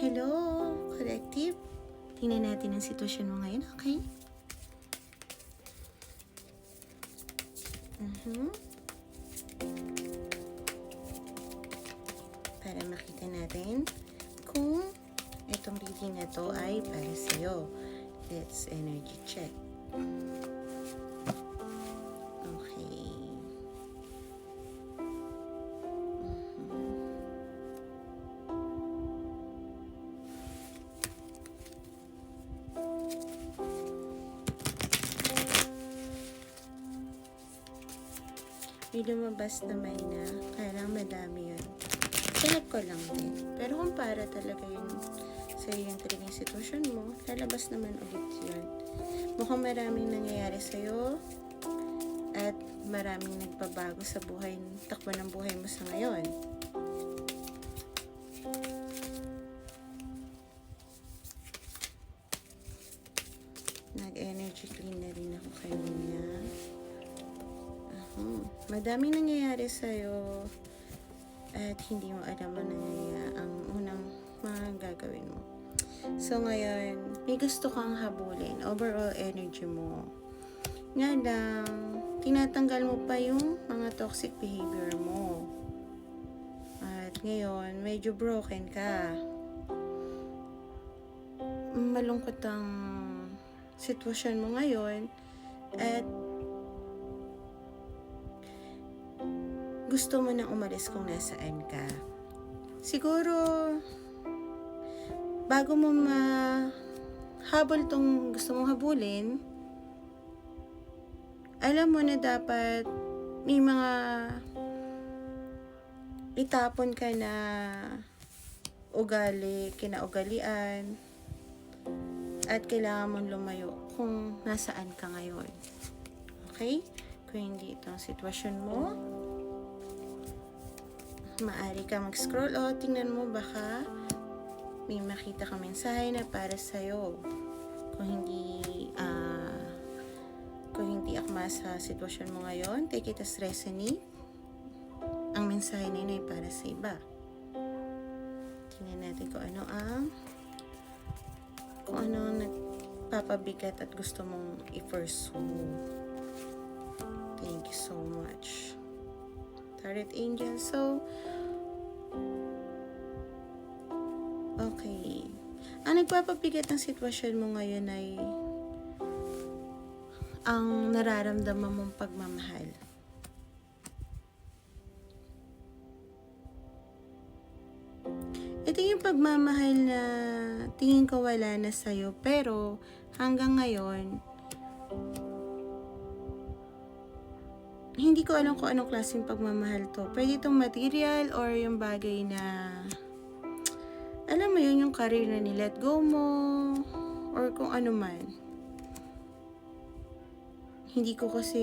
Hello, collective. Tingnan natin ang sitwasyon mo ngayon, okay? Para makita natin kung itong reading na to ay para sa'yo. Let's energy check. Okay. May lumabas naman na, kaya lang madami yun. Check ko lang din. Pero kung para talaga yun sa'yo yung talagang sitwasyon mo, lalabas naman ulit yun. Mukhang maraming nangyayari sa'yo at maraming nagbabago sa buhay, takbo ng buhay mo sa ngayon. Nag-energy clean na rin ako kanina. Madaming nangyayari sa'yo at hindi mo alam ang unang mga gagawin mo. So ngayon, may gusto kang habulin, overall energy mo. Nga lang, tinatanggal mo pa yung mga toxic behavior mo. At ngayon, medyo broken ka. Malungkot ang sitwasyon mo ngayon at gusto mo nang umalis kung nasaan ka. Siguro, bago mo mahabol tong gusto mong habulin, alam mo na dapat may mga itapon ka na ugali, kinaugalian, at kailangan mong lumayo kung nasaan ka ngayon. Okay? Kung hindi ito ang sitwasyon mo, maaari ka mag-scroll o tingnan mo baka may makita kang mensahe na para sa'yo. Kung hindi akma sa sitwasyon mo ngayon, take it as resonate. Ang mensahe na yun ay para sa iba. Tingnan natin kung ano ang nagpapabigat at gusto mong i-pursue. Thank you so much. Tarot Angel. So, okay. Ang nagpapabigat ng sitwasyon mo ngayon ay ang nararamdaman mong pagmamahal. Ito yung pagmamahal na tingin ko wala na sa'yo, pero hanggang ngayon, hindi ko alam kung anong klaseng pagmamahal to. Pwede itong material or yung bagay na, alam mo yun, yung career na ni-let go mo, or kung ano man. Hindi ko kasi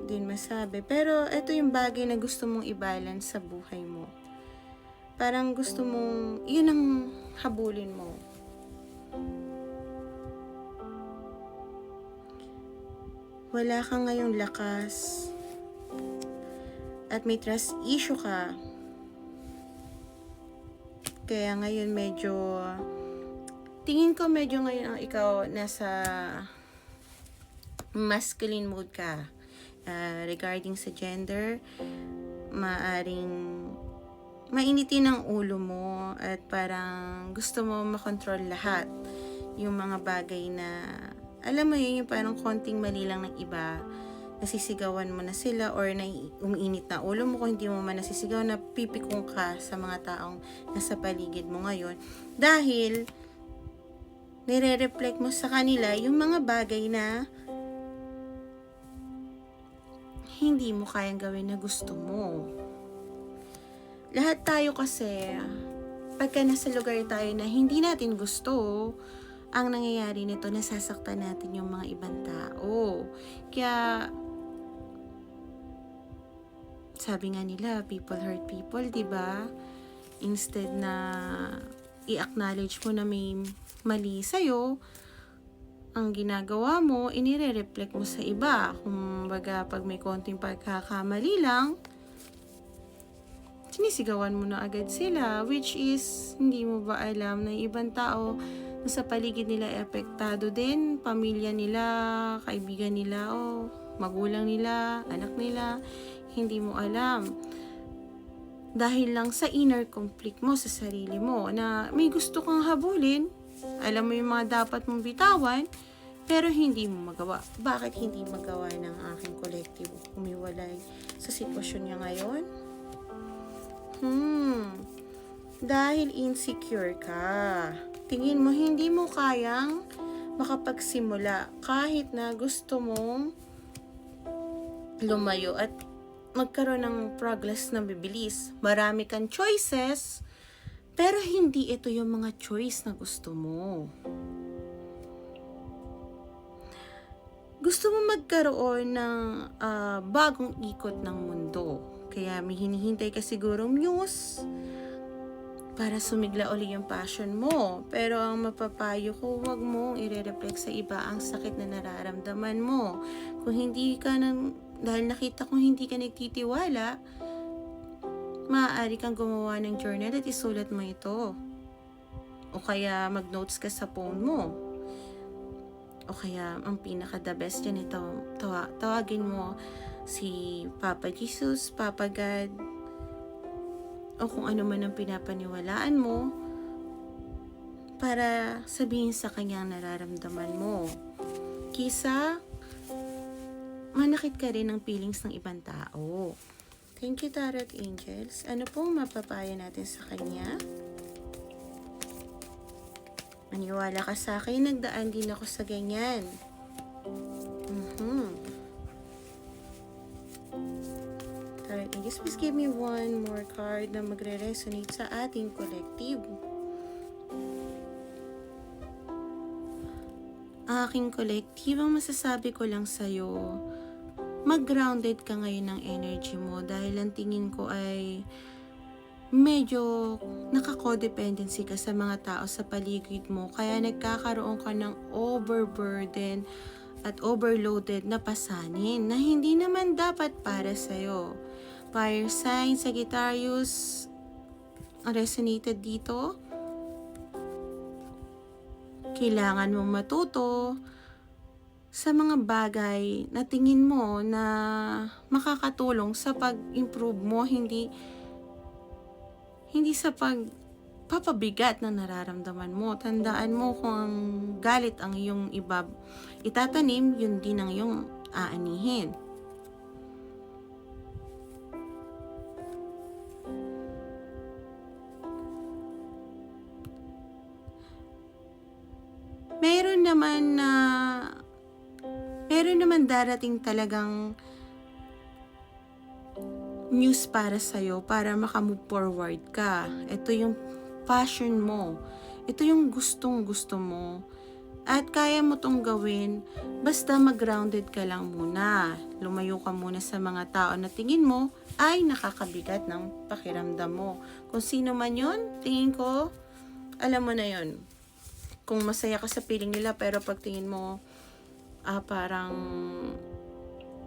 din masabi. Pero ito yung bagay na gusto mong i-balance sa buhay mo. Parang gusto mong, yun ang habulin mo. Wala kang ngayong lakas. At may trust issue ka. Kaya ngayon tingin ko medyo ngayon ang ikaw nasa masculine mood ka. Regarding sa gender, maaring mainitin ang ulo mo at parang gusto mo makontrol lahat. Yung mga bagay na, alam mo yun, yung parang konting mali lang ng iba, nasisigawan mo na sila or umiinit na ulo mo. Kung hindi mo man nasisigaw, napipikong ka sa mga taong nasa paligid mo ngayon. Dahil, nire-reflect mo sa kanila yung mga bagay na hindi mo kayang gawin na gusto mo. Lahat tayo kasi, pagka nasa lugar tayo na hindi natin gusto, ang nangyayari nito, nasasaktan natin yung mga ibang tao. Kaya, sabi nga nila, people hurt people, diba? Instead na i-acknowledge mo na may mali sa'yo, ang ginagawa mo, inire-reflect mo sa iba. Kung baga, pag may konting pagkakamali lang, sinisigawan mo na agad sila, which is hindi mo ba alam na yung ibang tao na sa paligid nila ay apektado din, pamilya nila, kaibigan nila, o magulang nila, anak nila, hindi mo alam. Dahil lang sa inner conflict mo sa sarili mo na may gusto kang habulin, alam mo yung mga dapat mong bitawan, pero hindi mo magawa. Bakit hindi magawa ng aking kolektibo umiwalay sa sitwasyon niya ngayon? Dahil insecure ka. Tingin mo hindi mo kayang makapagsimula kahit na gusto mong lumayo at magkaroon ng progress na bibilis. Marami kang choices, pero hindi ito yung mga choice na gusto mo. Gusto mo magkaroon ng bagong ikot ng mundo. Kaya may hinihintay ka sigurong news para sumigla uli yung passion mo. Pero ang mapapayo ko, huwag mong i-reflect sa iba ang sakit na nararamdaman mo. Kung hindi ka dahil nakita kong hindi ka nagtitiwala, maaari kang gumawa ng journal at isulat mo ito. O kaya mag-notes ka sa phone mo. O kaya, ang pinaka-the best dyan ito, tawagin mo si Papa Jesus, Papa God, o kung ano man ang pinapaniwalaan mo, para sabihin sa kanya ang nararamdaman mo. Kisa, manakit ka rin ng feelings ng ibang tao. Thank you, Tarot Angels. Ano pong mapapaya natin sa kanya? Maniwala ka sa akin, nagdaan din ako sa ganyan. Tarot Angels, please give me one more card na magre-resonate sa ating collective. Aking collective, ang masasabi ko lang sa'yo, mag-grounded ka ngayon ng energy mo dahil ang tingin ko ay medyo naka-codependency ka sa mga tao sa paligid mo, kaya nagkakaroon ka ng overburden at overloaded na pasanin na hindi naman dapat para sa'yo. Fire sign, Sagittarius, resonated dito. Kailangan mong matuto sa mga bagay na tingin mo na makakatulong sa pag-improve mo, hindi sa pagpapabigat na nararamdaman mo. Tandaan mo kung ang galit ang iyong itatanim, yun din ang iyong aanihin. Meron naman darating talagang news para sa'yo para makamove forward ka. Ito yung passion mo. Ito yung gustong-gusto mo. At kaya mo tong gawin basta mag-grounded ka lang muna. Lumayo ka muna sa mga tao na tingin mo ay nakakabigat ng pakiramdam mo. Kung sino man yun, tingin ko, alam mo na yun. Kung masaya ka sa feeling nila pero pag tingin mo parang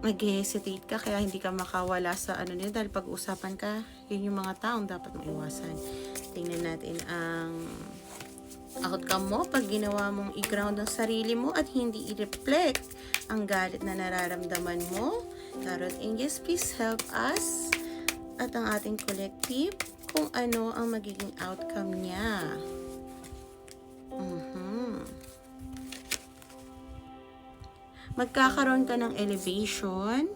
nag-hesitate ka kaya hindi ka makawala sa nila dahil pag-usapan ka, yun yung mga taong dapat maiwasan. Tingnan natin ang outcome mo pag ginawa mong i-ground ang sarili mo at hindi i-reflect ang galit na nararamdaman mo. Tarot Angels, please help us at ang ating collective kung ano ang magiging outcome niya. Magkakaroon ka ng elevation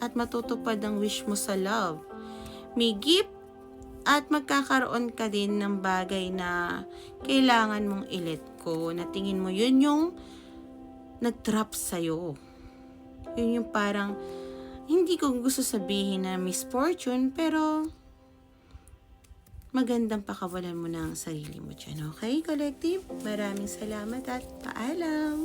at matutupad ang wish mo sa love. May gift at magkakaroon ka din ng bagay na kailangan mong i-let go, na tingin mo yun yung nag-drop sa'yo. Yun yung parang, hindi ko gusto sabihin na misfortune, pero magandang pakawalan mo na ang sarili mo dyan. Okay, collective? Maraming salamat at paalam!